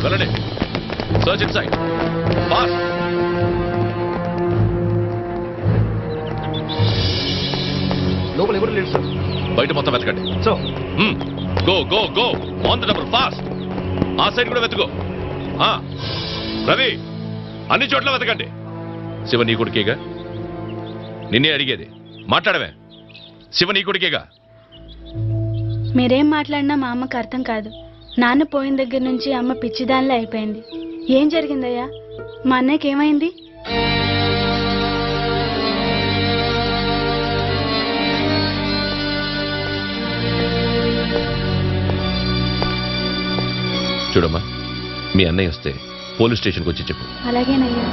వెళ్ళండి. Search in side. Fast. లోపల ఎవరు లేరు సార్. బయట మొత్తం వెతకండి. So go go go on the number fast. ఆ సైడ్ కూడా వెతుకో. రవి అన్ని చోట్ల వెతకండి. శివ నీ కొడుకేగా? నిన్నే అడిగేది. మాట్లాడవే. శివ నీ కొడుకేగా? మీరేం మాట్లాడినా మా అమ్మకు అర్థం కాదు. నాన్న పోయిన దగ్గర నుంచి అమ్మ పిచ్చిదానిలో అయిపోయింది. ఏం జరిగిందయ్యా? మా అన్నయ్యకి ఏమైంది? చూడమ్మా, మీ అన్నయ్య వస్తే పోలీస్ స్టేషన్కి వచ్చి చెప్పు. అలాగేనయ్యా.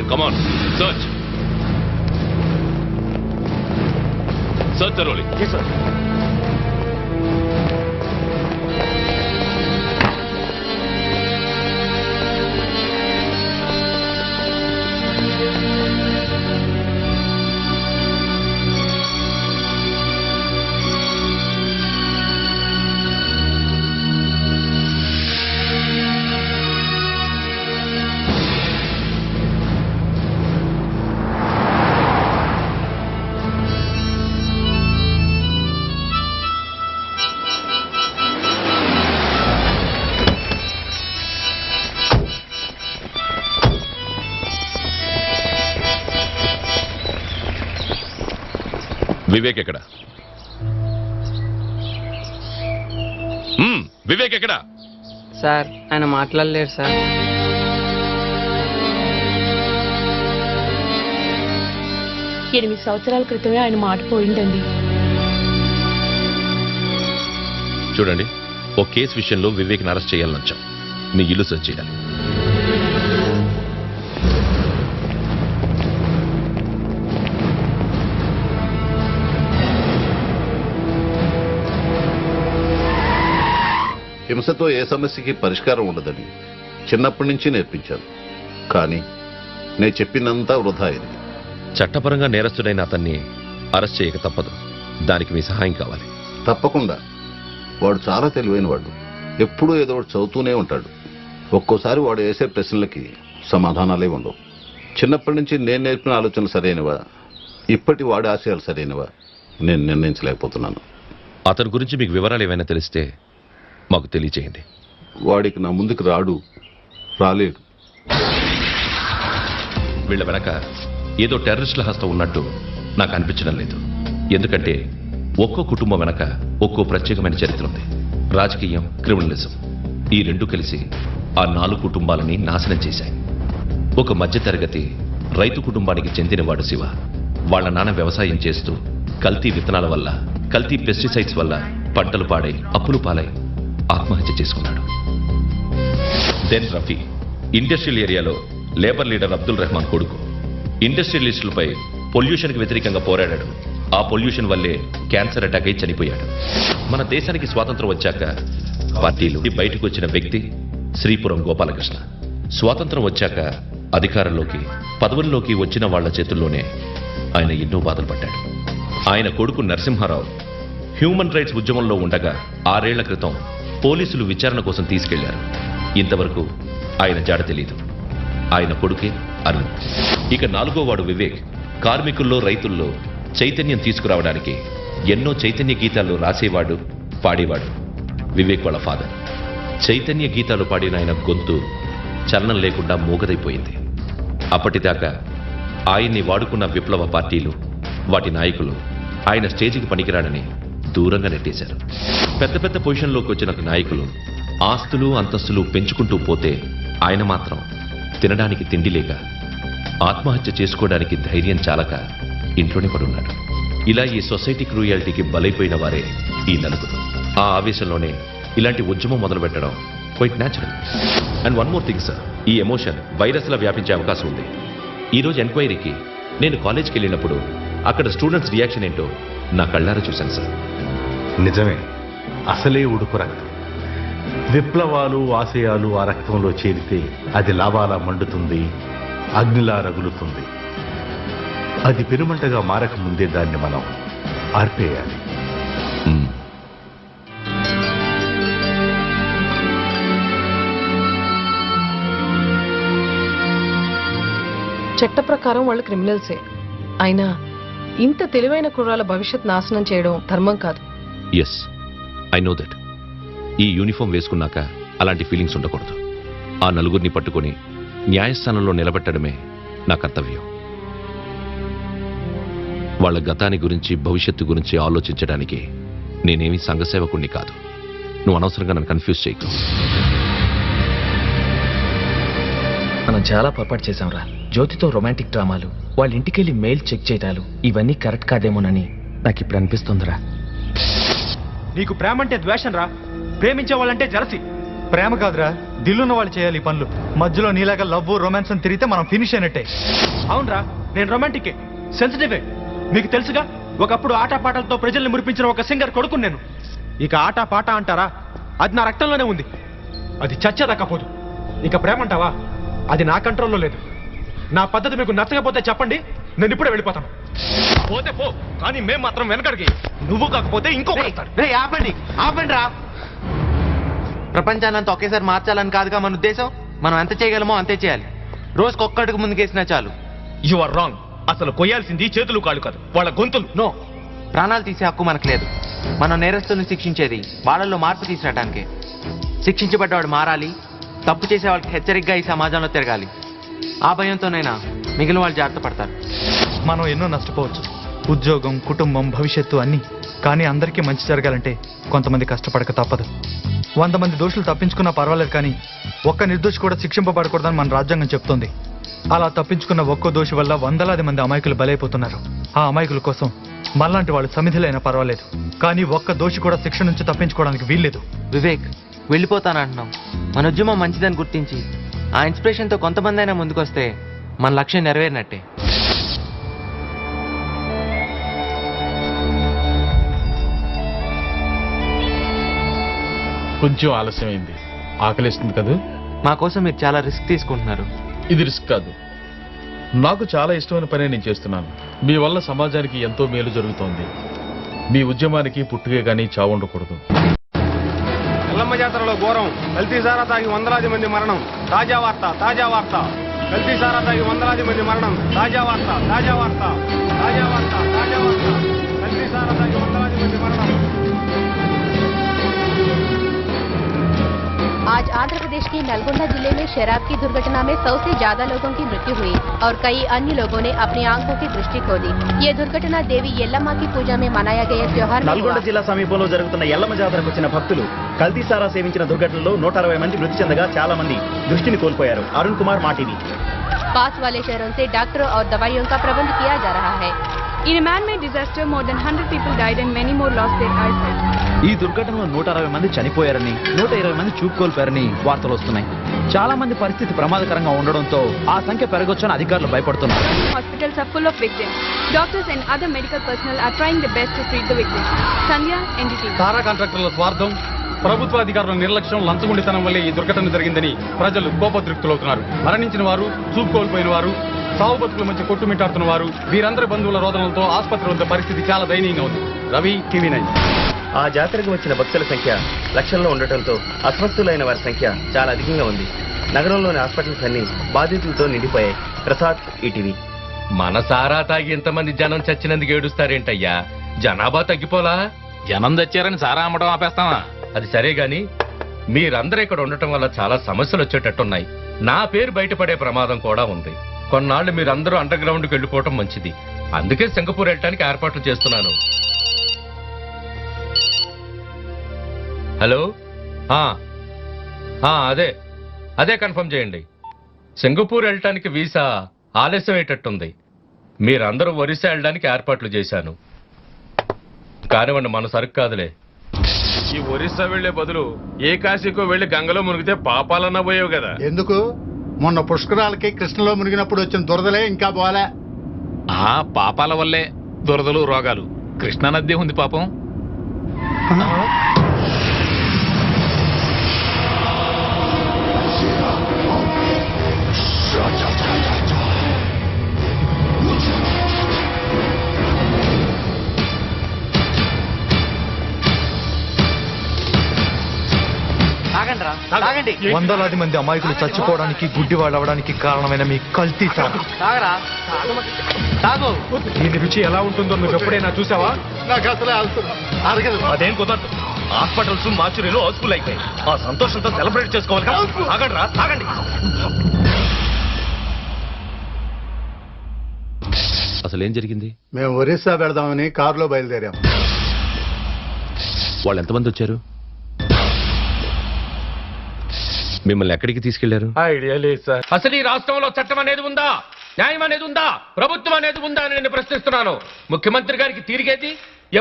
Come on, search. Search thoroughly. Yes, sir. Vivek ఎక్కడ? వివేక్ ఎక్కడ? సార్ ఆయన మాట్లాడలేరు సార్. ఎనిమిది సంవత్సరాల క్రితమే ఆయన మాట పోయిందండి. చూడండి, ఓ కేసు విషయంలో వివేక్ని అరెస్ట్ చేయాలని వచ్చాం. మీ ఇల్లు సర్చ్ చేయాలి. హింసతో ఏ సమస్యకి పరిష్కారం ఉండదని చిన్నప్పటి నుంచి నేర్పించాను. కానీ నేను చెప్పినంతా వృధా అయింది. చట్టపరంగా నేరస్తుడైన అతన్ని అరెస్ట్ చేయక తప్పదు. దానికి మీ సహాయం కావాలి. తప్పకుండా. వాడు చాలా తెలివైన వాడు. ఎప్పుడూ ఏదో ఒకటి చదువుతూనే ఉంటాడు. ఒక్కోసారి వాడు వేసే ప్రశ్నలకి సమాధానాలే ఉండవు. చిన్నప్పటి నుంచి నేను నేర్పిన ఆలోచనలు సరైనవా, ఇప్పటి వాడి ఆశయాలు సరైనవా నేను నిర్ణయించలేకపోతున్నాను. అతని గురించి మీకు వివరాలు ఏమైనా తెలిస్తే మాకు తెలియచేయండి. వాడికి నా ముందుకు రాలేడు. వీళ్ళ వెనక ఏదో టెర్రరిస్టుల హస్తం ఉన్నట్టు నాకు అనిపించడం లేదు. ఎందుకంటే ఒక్కో కుటుంబం వెనక ఒక్కో ప్రత్యేకమైన చరిత్ర ఉంది. రాజకీయం, క్రిమినలిజం ఈ రెండు కలిసి ఆ 4 కుటుంబాలని నాశనం చేశాయి. ఒక మధ్యతరగతి రైతు కుటుంబానికి చెందినవాడు శివ. వాళ్ళ నాన్న వ్యవసాయం చేస్తూ కల్తీ విత్తనాల వల్ల, కల్తీ పెస్టిసైడ్స్ వల్ల పంటలు పాడై అప్పులు పాలై ఆత్మహత్య చేసుకున్నాడు. దెన్ రఫీ ఇండస్ట్రియల్ ఏరియాలో లేబర్ లీడర్ అబ్దుల్ రెహమాన్ కొడుకు. ఇండస్ట్రియలిస్టులపై పొల్యూషన్కి వ్యతిరేకంగా పోరాడాడు. ఆ పొల్యూషన్ వల్లే క్యాన్సర్ అటాక్ అయి చనిపోయాడు. మన దేశానికి స్వాతంత్రం వచ్చాక పార్టీలు బయటకు వచ్చిన వ్యక్తి శ్రీపురం గోపాలకృష్ణ. స్వాతంత్రం వచ్చాక అధికారంలోకి, పదవుల్లోకి వచ్చిన వాళ్ల చేతుల్లోనే ఆయన ఎన్నో బాధలు పడ్డాడు. ఆయన కొడుకు నరసింహారావు హ్యూమన్ రైట్స్ ఉద్యమంలో ఉండగా 6 ఏళ్ల క్రితం పోలీసులు విచారణ కోసం తీసుకెళ్లారు. ఇంతవరకు ఆయన జాడ తెలీదు. ఆయన కొడుకే అరుణ్. ఇక 4వ వాడు వివేక్. కార్మికుల్లో, రైతుల్లో చైతన్యం తీసుకురావడానికి ఎన్నో చైతన్య గీతాలు రాసేవాడు, పాడేవాడు. వివేక్ వాళ్ళ ఫాదర్. చైతన్య గీతాలు పాడిన ఆయన గొంతు చలనం లేకుండా మూగదైపోయింది. అప్పటిదాకా ఆయన్ని వాడుకున్న విప్లవ పార్టీలు, వాటి నాయకులు ఆయన స్టేజికి పనికిరాడని దూరంగా నెట్టేశారు. పెద్ద పెద్ద పొజిషన్లోకి వచ్చిన నాయకులు ఆస్తులు, అంతస్తులు పెంచుకుంటూ పోతే ఆయన మాత్రం తినడానికి తిండి లేక, ఆత్మహత్య చేసుకోవడానికి ధైర్యం చాలక ఇంట్లోనే పడున్నాడు. ఇలా ఈ సొసైటీ క్రూయాలిటీకి బలైపోయిన వారే ఈ 4. ఆ ఆవేశంలోనే ఇలాంటి ఉద్యమం మొదలుపెట్టడం quite natural. And one more thing sir, ఈ ఎమోషన్ వైరస్లా వ్యాపించే అవకాశం ఉంది. ఈరోజు ఎంక్వైరీకి నేను కాలేజ్కి వెళ్ళినప్పుడు అక్కడ స్టూడెంట్స్ రియాక్షన్ ఏంటో నా కళ్ళారా చూశాను సార్. నిజమే, అసలే ఉడుకు రక్తం. విప్లవాలు ఆశయాలు ఆ రక్తంలో చేరితే అది లావాలా మండుతుంది, అగ్నిలా రగులుతుంది. అది పెనుమంటగా మారకముందే దాన్ని మనం ఆర్పేయాలి. మ్మ్. చట్ట ప్రకారం వాళ్ళు క్రిమినల్సే. అయినా ఇంత తెలివైన కుర్రాల భవిష్యత్ నాశనం చేయడం ధర్మం కాదు. Yes, I know that. ఈ యూనిఫామ్ వేసుకున్నాక అలాంటి ఫీలింగ్స్ ఉండకూడదు. ఆ నలుగురిని పట్టుకొని న్యాయస్థానంలో నిలబెట్టడమే నా కర్తవ్యం. వాళ్ళ గతాన్ని గురించి భవిష్యత్తు గురించి ఆలోచించడానికి నేనేమీ సంఘసేవకుణ్ణి కాదు. నువ్వు అనవసరంగా నన్ను కన్ఫ్యూజ్ చేయకు. మనం చాలా పొరపాటు చేశాంరా. జ్యోతితో రొమాంటిక్ డ్రామాలు, వాళ్ళ ఇంటికెళ్ళి మెయిల్ చెక్ చేయటాలు, ఇవన్నీ కరెక్ట్ కాదేమోనని నాకు ఇప్పుడు అనిపిస్తుందిరా. నీకు ప్రేమ అంటే ద్వేషం రా, ప్రేమించే వాళ్ళంటే జలసి. ప్రేమ కాదురా, దిల్లున్న వాళ్ళు చేయాలి ఈ పనులు. మధ్యలో నీలాగా లవ్ రొమాన్స్ అని తిరిగితే మనం ఫినిష్ అయినట్టే. అవునరా, నేను రొమాంటికే, సెన్సిటివే. మీకు తెలుసుగా, ఒకప్పుడు ఆటపాటలతో ప్రజల్ని మురిపించిన ఒక సింగర్ కొడుకు నేను. ఇక ఆట పాట అంటారా, అది నా రక్తంలోనే ఉంది. అది చచ్చేదక్కపోదు. ఇక ప్రేమ అంటావా, అది నా కంట్రోల్లో లేదు. నా పద్ధతి మీకు నచ్చకపోతే చెప్పండి, నేను ఇప్పుడే వెళ్ళిపోతాను. పోతే పో, కానీ మేము మాత్రం వెనకడికి. నువ్వు కాకపోతే ఇంకొకరు. ఆపండి ఆపండి రా. ప్రపంచాన్ని అంతా ఒకేసారి మార్చాలని కాదుగా మన ఉద్దేశం. మనం ఎంత చేయగలమో అంతే చేయాలి. రోజుకొక్కడికి ముందుకేసినా చాలు. You are wrong. అసలు కొయ్యాల్సింది చేతులు కాళ్ళు కాదు, వాళ్ళ గొంతులు. నో, ప్రాణాలు తీసే హక్కు మనకు లేదు. మనం నేరస్తుల్ని శిక్షించేది వాళ్ళల్లో మార్పు తీసుకురావడానికే. శిక్షించబడ్డవాడు మారాలి, తప్పు చేసే వాళ్ళకి హెచ్చరికగా ఈ సమాజంలో తిరగాలి. ఆ భయంతోనైనా మిగిలిన వాళ్ళు జాగ్రత్త పడతారు. మనం ఎన్నో నష్టపోవచ్చు, ఉద్యోగం, కుటుంబం, భవిష్యత్తు అన్నీ. కానీ అందరికీ మంచి జరగాలంటే కొంతమంది కష్టపడక తప్పదు. 100 మంది దోషులు తప్పించుకున్నా పర్వాలేదు, కానీ ఒక్క నిర్దోషి కూడా శిక్షింపబడకూడదని మన రాజ్యాంగం చెప్తోంది. అలా తప్పించుకున్న ఒక్కో దోషి వల్ల వందలాది మంది అమాయకులు బలైపోతున్నారు. ఆ అమాయకుల కోసం మనలాంటి వాళ్ళు సమిధులైనా పర్వాలేదు, కానీ ఒక్క దోషి కూడా శిక్ష నుంచి తప్పించుకోవడానికి వీల్లేదు. వివేక్, వెళ్ళిపోతానంటున్నాం. మన ఉద్యమం మంచిదని గుర్తించి ఆ ఇన్స్పిరేషన్తో కొంతమంది అయినా ముందుకొస్తే మన లక్ష్యం నెరవేరినట్టే. కొంచెం ఆలస్యమైంది. ఆకలిస్తుంది కదా. మా కోసం మీరు చాలా రిస్క్ తీసుకుంటున్నారు. ఇది రిస్క్ కాదు, నాకు చాలా ఇష్టమైన పనే నేను చేస్తున్నాను. మీ వల్ల సమాజానికి ఎంతో మేలు జరుగుతోంది. మీ ఉద్యమానికి పుట్టుకే కానీ చావు ఉండకూడదు. ఎల్లమ్మ జాతరలో ఘోరం, కల్తీ సారా తాగి వందలాది మంది మరణం. తాజా వార్త, తాజా వార్త. కల్తీ సారా తాగి వందలాది మంది మరణం. తాజా వార్త, తాజా వార్త. తాజా వార్త, తాజా వార్త. కల్తీ సారా తాగి వందలాది మంది మరణం. आज आंध्र प्रदेश के नलगोंडा जिले में शराब की दुर्घटना में 100 से ज्यादा लोगों की मृत्यु हुई और कई अन्य लोगों ने अपनी आंखों की दृष्टि खो दी। ये दुर्घटना देवी यल्लम्मा की पूजा में मनाया गया त्योहार में నల్గొండ జిల్లా సమీపంలో జరుగుతున్న ఎల్లమ్మ జాతరకు వచ్చిన భక్తులు కల్తీ సారా సేవించిన దుర్ఘటనలో 160 మంది మృతి చెందగా చాలా మంది దృష్టిని కోల్పోయారు. అరుణ్ కుమార్ మాటివి. पास वाले शहरों से डॉक्टरों और दवाइयों का प्रबंध किया जा रहा है। In a man-made disaster, more than 100 people died and many more lost their eyesight. ఈ దుర్ఘటనలో 160 మంది చనిపోయారని, 120 మంది చూపు కోల్పోయారని వార్తలు వస్తున్నాయి. చాలా మంది పరిస్థితి ప్రమాదకరంగా ఉండడంతో ఆ సంఖ్య పెరగొచ్చని అధికారులు భయపడుతున్నారు. Hospitals are full of victims. Doctors and other medical personnel are trying their best to treat the victims. Sandhya, NDTV. సారా కాంట్రాక్టర్ల స్వార్థం, ప్రభుత్వ అధికారుల నిర్లక్ష్యం, లంచగొండితనం వల్లే ఈ దుర్ఘటన జరిగిందని ప్రజలు కోపద్రిక్తులవుతున్నారు. మరణించిన వారు, చూపు కోల్పోయిన వారు, సావు బతుకుల మధ్య కొట్టుమిట్టాడుతున్న వారు, వీరందరి బంధువుల రోదనలతో ఆసుపత్రి వద్ద పరిస్థితి చాలా దయనీయంగా ఉంది. రవి, టీవీ 9. ఆ జాతరకు వచ్చిన భక్తుల సంఖ్య లక్షల్లో ఉండటంతో అస్వస్థులైన వారి సంఖ్య చాలా అధికంగా ఉంది. నగరంలోని హాస్పిటల్స్ అన్ని బాధితులతో నిండిపోయాయి. ప్రసాద్, ఈటీవీ. మన సారా తాగి ఎంతమంది జనం చచ్చినందుకు ఏడుస్తారేంటయ్యా? జనాభా తగ్గిపోలా? జనం తెచ్చారని సారా అమ్మడం ఆపేస్తావా? అది సరే గాని మీరందరూ ఇక్కడ ఉండటం వల్ల చాలా సమస్యలు వచ్చేటట్టున్నాయి. నా పేరు బయటపడే ప్రమాదం కూడా ఉంది. కొన్నాళ్ళు మీరందరూ అండర్ గ్రౌండ్కి వెళ్ళిపోవటం మంచిది. అందుకే సింగపూర్ వెళ్ళటానికి ఏర్పాట్లు చేస్తున్నాను. హలో, అదే కన్ఫర్మ్ చేయండి. సింగపూర్ వెళ్ళటానికి వీసా ఆలస్యం అయ్యేటట్టుంది. మీరందరూ ఒరిస్సా వెళ్ళడానికి ఏర్పాట్లు చేశాను. కానివ్వండి, మన సరుకు కాదులే. ఈ ఒరిస్సా వెళ్లే బదులు ఏ కాశీకో వెళ్లి గంగలో మునిగితే పాపాలన్నా పోయావు కదా. ఎందుకు? మొన్న పుష్కరాలకి కృష్ణలో మునిగినప్పుడు వచ్చిన దురదలే ఇంకా పోలే. ఆ పాపాల వల్లే దురదలు, రోగాలు. కృష్ణానదే ఉంది పాపం. తాగండి రా, తాగండి. వందలాది మంది అమాయకులు చచ్చిపోవడానికి గుడ్డివాళ్ళు అవడానికి కారణమైన మీ కల్తీ సాగు. తాగరా, తాగు. దీని రుచి ఎలా ఉంటుందో నువ్వు ఎప్పుడైనా చూసావా? నాకు అసలే అరగదు. అదేం కుదరదు. హాస్పిటల్స్ మార్చురీలు హౌస్ఫుల్ అయిపోయి ఆ సంతోషంతో సెలబ్రేట్ చేసుకోవాలి కదా. తాగండి రా, తాగండి. అసలు ఏం జరిగింది? మేము ఒరిస్సా పెడదామని కారులో బయలుదేరాం. వాళ్ళు ఎంతమంది వచ్చారు? మిమ్మల్ని ఎక్కడికి తీసుకెళ్లారు? ఐడియా లేదు సార్. అసలు ఈ రాష్ట్రంలో చట్టం అనేది ఉందా, న్యాయం అనేది ఉందా, ప్రభుత్వం అనేది ఉందా అని నేను ప్రశ్నిస్తున్నాను. ముఖ్యమంత్రి గారికి తీరిగేది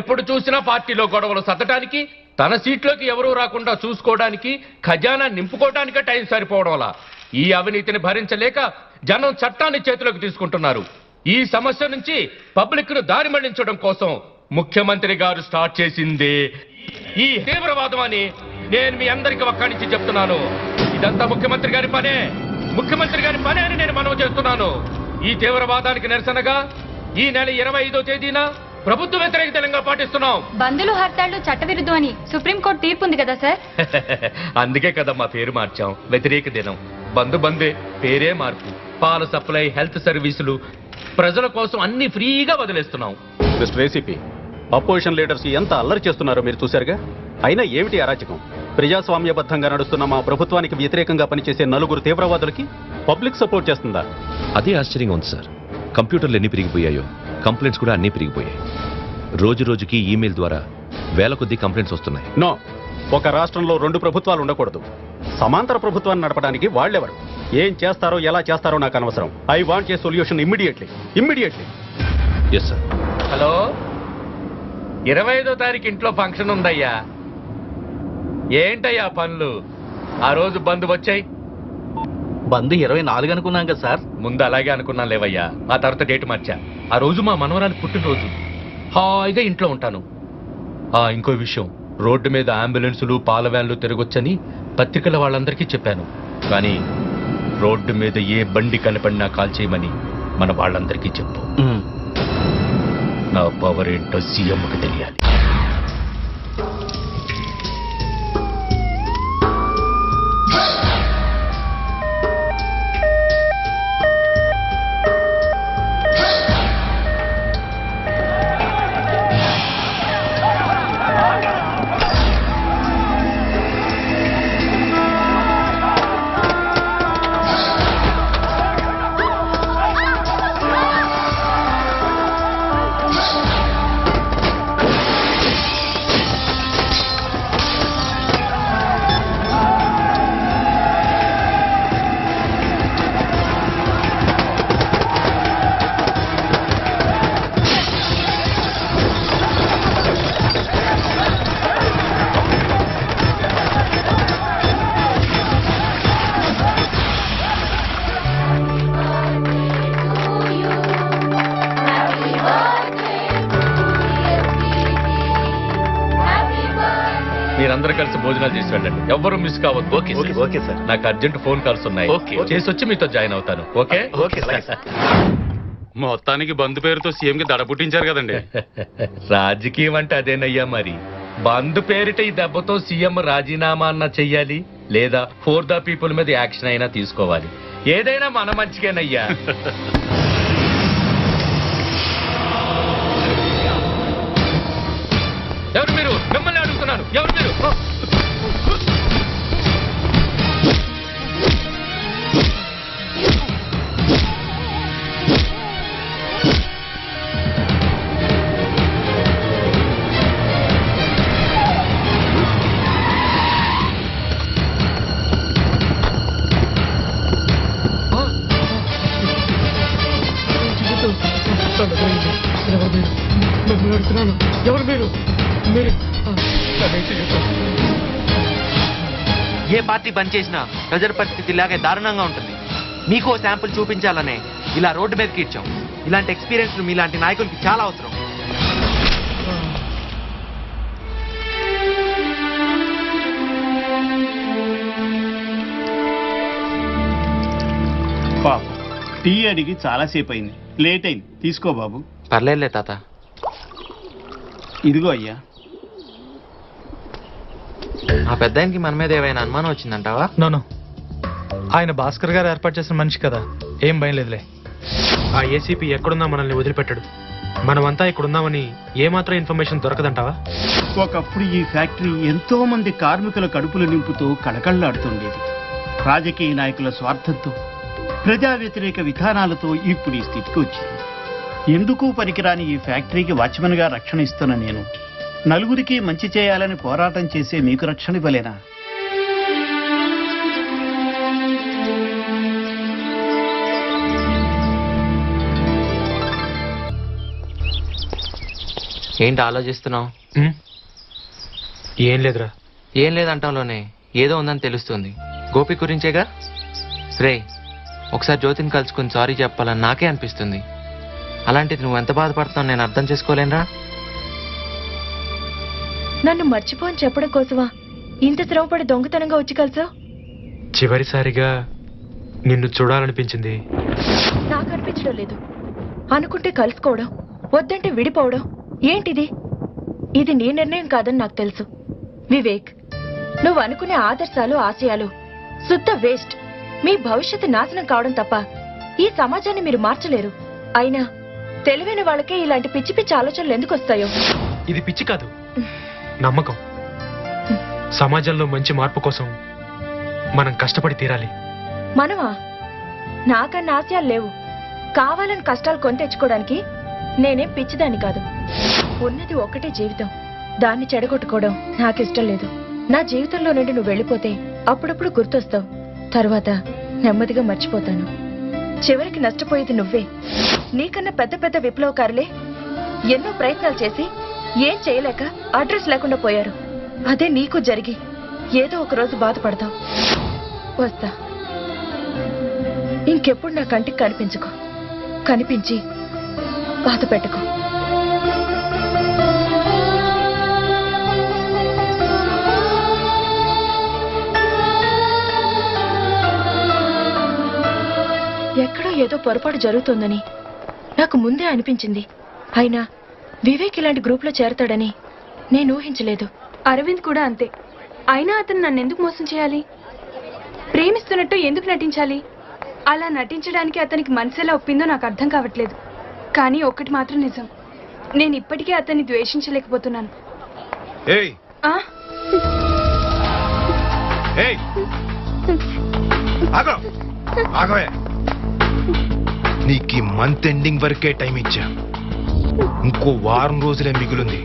ఎప్పుడు చూసినా పార్టీలో గొడవలు సత్తడానికి, తన సీట్లోకి ఎవరూ రాకుండా చూసుకోవడానికి, ఖజానా నింపుకోవడానికే టైం సరిపోవడంలా ఈ అవినీతిని భరించలేక జనం చట్టాన్ని చేతిలోకి తీసుకుంటున్నారు. ఈ సమస్య నుంచి పబ్లిక్ ను దారి మళ్లించడం కోసం ముఖ్యమంత్రి గారు స్టార్ట్ చేసింది ఈ తీవ్రవాదం అని నేను మీ అందరికీ ఒక్కడి నుంచి చెప్తున్నాను. ఇదంతా ముఖ్యమంత్రి గారి పనే, ముఖ్యమంత్రి గారి పనే అని నేను మనవి చేస్తున్నాను. ఈ తీవ్రవాదానికి నిరసనగా ఈ నెల 25వ తేదీన ప్రభుత్వ వ్యతిరేక తెలంగాణ పాటిస్తున్నాం. బంధులు హర్తాళ్లు చట్టవిరుద్ధం అని సుప్రీంకోర్టు తీర్పు ఉంది కదా సార్. అందుకే కదా మా పేరు మార్చాం. వ్యతిరేక దినం. బంధు బందే, పేరే మార్పు. పాల సప్లై, హెల్త్ సర్వీసులు ప్రజల కోసం అన్ని ఫ్రీగా వదిలేస్తున్నాం. మిస్టర్ ఏసీపీ, అపోజిషన్ లీడర్స్ ఎంత అల్లరి చేస్తున్నారో మీరు చూశారుగా. అయినా ఏమిటి అరాచకం? ప్రజాస్వామ్యబద్ధంగా నడుస్తున్న మా ప్రభుత్వానికి వ్యతిరేకంగా పనిచేసే నలుగురు తీవ్రవాదులకి పబ్లిక్ సపోర్ట్ చేస్తుందా? అదే ఆశ్చర్యంగా ఉంది సార్. కంప్యూటర్లు ఎన్ని పెరిగిపోయాయో కంప్లైంట్స్ కూడా అన్నీ పెరిగిపోయాయి. రోజు రోజుకి ఈమెయిల్ ద్వారా వేల కొద్దీ కంప్లైంట్స్ వస్తున్నాయి. నో, ఒక రాష్ట్రంలో 2 ప్రభుత్వాలు ఉండకూడదు. సమాంతర ప్రభుత్వాన్ని నడపడానికి వాళ్ళెవరు, ఏం చేస్తారో ఎలా చేస్తారో నాకు అనవసరం. I want a solution immediately. Yes sir. Hello, 25వ తారీఖు ఇంట్లో ఫంక్షన్ ఉందయ్యా. ఏంటయ్యా పనులు? ఆ రోజు బంధు వచ్చాయి. బంద్ 24 అనుకున్నాం కదా సార్. ముందు అలాగే అనుకున్నాను లేవయ్యా. ఆ తర్వాత డేట్ మార్చా. ఆ రోజు మా మనవరాలు పుట్టినరోజు. హాయిగా ఇంట్లో ఉంటాను. ఇంకో విషయం, రోడ్డు మీద అంబులెన్సులు, పాల వ్యాన్లు తిరగొచ్చని పత్రికల వాళ్ళందరికీ చెప్పాను. కానీ రోడ్డు మీద ఏ బండి కనపడినా కాల్ చేయమని మన వాళ్ళందరికీ చెప్పు. నా పవర్ ఏంటో సీఎంకి తెలియాలి. మీరందరూ కలిసి భోజనాలు చేసి వెళ్ళండి. ఎవ్వరూ మిస్ కావద్దు. Okay sir. నాకు అర్జెంట్ ఫోన్ కాల్స్ ఉన్నాయి. చేసి వచ్చి మీతో జాయిన్ అవుతాను. Okay okay sir. మొత్తానికి బంధు పేరుతో సీఎం కి దడ పుట్టించారు కదండి. రాజకీయం అంటే అదేనయ్యా. మరి బంధు పేరిట ఈ దెబ్బతో సీఎం రాజీనామా అన్నా చెయ్యాలి, లేదా ఫోర్ ద పీపుల్ మీద యాక్షన్ అయినా తీసుకోవాలి. ఏదైనా మన మంచిగానయ్యా. ఎవరు మీరు? మిమ్మల్ని అడుగుతున్నాను. ఎవరు మీరు? ఎవరు మీరు? ఏ పార్టీ బంద్ చేసినా ప్రజల పరిస్థితి ఇలాగే దారుణంగా ఉంటుంది. మీకు ఓ శాంపుల్ చూపించాలనే ఇలా రోడ్డు మీదకి ఇచ్చాం. ఇలాంటి ఎక్స్పీరియన్స్ మీలాంటి నాయకులకి చాలా అవసరం. పాప టీ అడిగి చాలాసేపు అయింది, లేట్ అయింది. తీసుకో బాబు. పర్లేదులే తాత. ఇదిగో అయ్యా. ఆ పెద్దాయనకి మన మీద ఏమైనా అనుమానం వచ్చిందంటావా? నో ఆయన భాస్కర్ గారు ఏర్పాటు చేసిన మనిషి కదా, ఏం భయం లేదులే. ఆ ఏసీపీ ఎక్కడున్నా మనల్ని వదిలిపెట్టడు. మనమంతా ఇక్కడున్నామని ఏమాత్రం ఇన్ఫర్మేషన్ దొరకదంటావా? ఒకప్పుడు ఈ ఫ్యాక్టరీ ఎంతో మంది కార్మికుల కడుపులు నింపుతూ కళకళలాడుతుండేది. రాజకీయ నాయకుల స్వార్థంతో, ప్రజా వ్యతిరేక విధానాలతో ఇప్పుడు ఈ స్థితికి వచ్చింది. ఎందుకు పనికిరాని ఈ ఫ్యాక్టరీకి వాచ్మెన్గా రక్షణ ఇస్తున్న నేను నలుగురికి మంచి చేయాలని పోరాటం చేసే మీకు రక్షణ ఇవ్వలేనా? ఏంటి ఆలోచిస్తున్నావు? ఏం లేదురా. ఏం లేదంటాంలోనే ఏదో ఉందని తెలుస్తుంది. గోపి గురించేగా. రే, ఒకసారి జ్యోతిని కలుసుకుని సారీ చెప్పాలని నాకే అనిపిస్తుంది. అలాంటిది నువ్వు ఎంత బాధపడుతున్నావు నేను అర్థం చేసుకోలేనురా. నన్ను మర్చిపోని చెప్పడం కోసమా ఇంత శ్రమపడి దొంగతనంగా వచ్చి కలిసావు? చివరిసారిగా నిన్ను చూడాలనిపించింది. నాకు అనిపించడం లేదు. అనుకుంటే కలుసుకోవడం, వద్దంటే విడిపోవడం ఏంటిది? ఇది నీ నిర్ణయం కాదని నాకు తెలుసు. వివేక్, నువ్వు అనుకునే ఆదర్శాలు, ఆశయాలు శుద్ధ వేస్ట్. మీ భవిష్యత్తు నాశనం కావడం తప్ప ఈ సమాజాన్ని మీరు మార్చలేరు. అయినా తెలివైన వాళ్ళకే ఇలాంటి పిచ్చి పిచ్చి ఆలోచనలు ఎందుకు వస్తాయో? ఇది పిచ్చి కాదు, నమ్మకం. సమాజంలో మంచి మార్పు కోసం మనం కష్టపడి తీరాలి. మనమా? నాకన్నా ఆశయాలు లేవు. కావాలని కష్టాలు కొని తెచ్చుకోవడానికి నేనేం పిచ్చిదాన్ని కాదు. ఉన్నది ఒక్కటే జీవితం, దాన్ని చెడగొట్టుకోవడం నాకిష్టం లేదు. నా జీవితంలో నుండి నువ్వు వెళ్ళిపోతే అప్పుడప్పుడు గుర్తొస్తావు, తర్వాత నెమ్మదిగా మర్చిపోతాను. చివరికి నష్టపోయేది నువ్వే. నీకన్నా పెద్ద పెద్ద విప్లవకారులే ఎన్నో ప్రయత్నాలు చేసి ఏం చేయలేక అడ్రస్ లేకుండా పోయారు. అదే నీకు జరిగి ఏదో ఒక రోజు బాధపడతావు. వస్తా. ఇంకెప్పుడు నా కంటికి కనిపించుకో. కనిపించి బాధ పెట్టుకో. ఎక్కడో ఏదో పొరపాటు జరుగుతోందని నాకు ముందే అనిపించింది. అయినా వివేక్ ఇలాంటి గ్రూప్లో చేరతాడని నేను ఊహించలేదు. అరవింద్ కూడా అంతే. అయినా అతను నన్ను ఎందుకు మోసం చేయాలి? ప్రేమిస్తున్నట్టు ఎందుకు నటించాలి? అలా నటించడానికి అతనికి మనసు ఎలా ఒప్పిందో నాకు అర్థం కావట్లేదు. కానీ ఒక్కటి మాత్రం నిజం, నేను ఇప్పటికీ అతన్ని ద్వేషించలేకపోతున్నాను. నీకు మంత్ ఎండింగ్ వరకే టైం ఇచ్చా. ఇంకో వారం రోజులే మిగులుంది.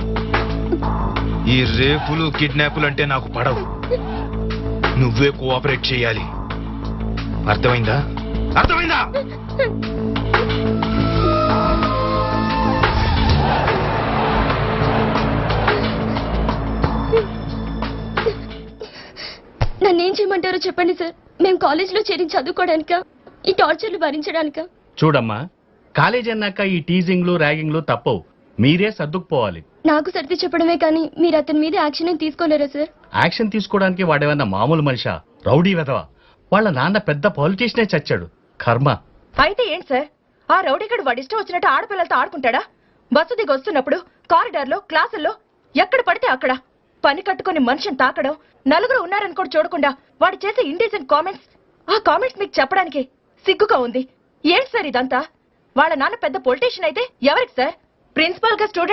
ఈ రేపులు కిడ్నాపులు అంటే నాకు పడవు. నువ్వే కోఆపరేట్ చేయాలి. అర్థమైందా? అర్థమైందా? నన్నేం చేయమంటారో చెప్పండి సార్. మేము కాలేజీలో చేరి చదువుకోవడానికా, ఈ టార్చర్లు భరించడానికా? చూడమ్మా, కాలేజ్ అన్నాక ఈ టీజింగ్లు ర్యాగింగ్లు తప్పవు. మీరే సర్దుకుపోవాలి. నాకు సర్ది చెప్పడమే కానీ మీరు అతని మీద యాక్షన్ ఏం తీసుకోలేరా సార్? యాక్షన్ తీసుకోవడానికి వాడేమన్నా మామూలు మనిషా? రౌడీ వెధవా. వాళ్ళ నాన్న పెద్ద పొలిటీషియనే చచ్చాడు. కర్మ. అయితే ఏంటి సార్, ఆ రౌడీగడు వాడి ఇష్టం వచ్చినట్టు ఆడపిల్లలతో ఆడుకుంటాడా? బస్సు దిగి వస్తున్నప్పుడు కారిడార్లో, క్లాసుల్లో ఎక్కడ పడితే అక్కడ పని కట్టుకుని మనిషిని తాకడం, నలుగురు ఉన్నారని కూడా చూడకుండా వాడు చేసే ఇండీసెంట్ కామెంట్స్, ఆ కామెంట్స్ మీకు చెప్పడానికి సిగ్గుగా ఉంది. ఏంటి సార్ ఇదంతా? వాళ్ళ నాన్న పెద్ద పొలిటీషియన్ అయితే ఎవరికి సార్? ప్రిన్సిపాల్ గా స్టూడెంట్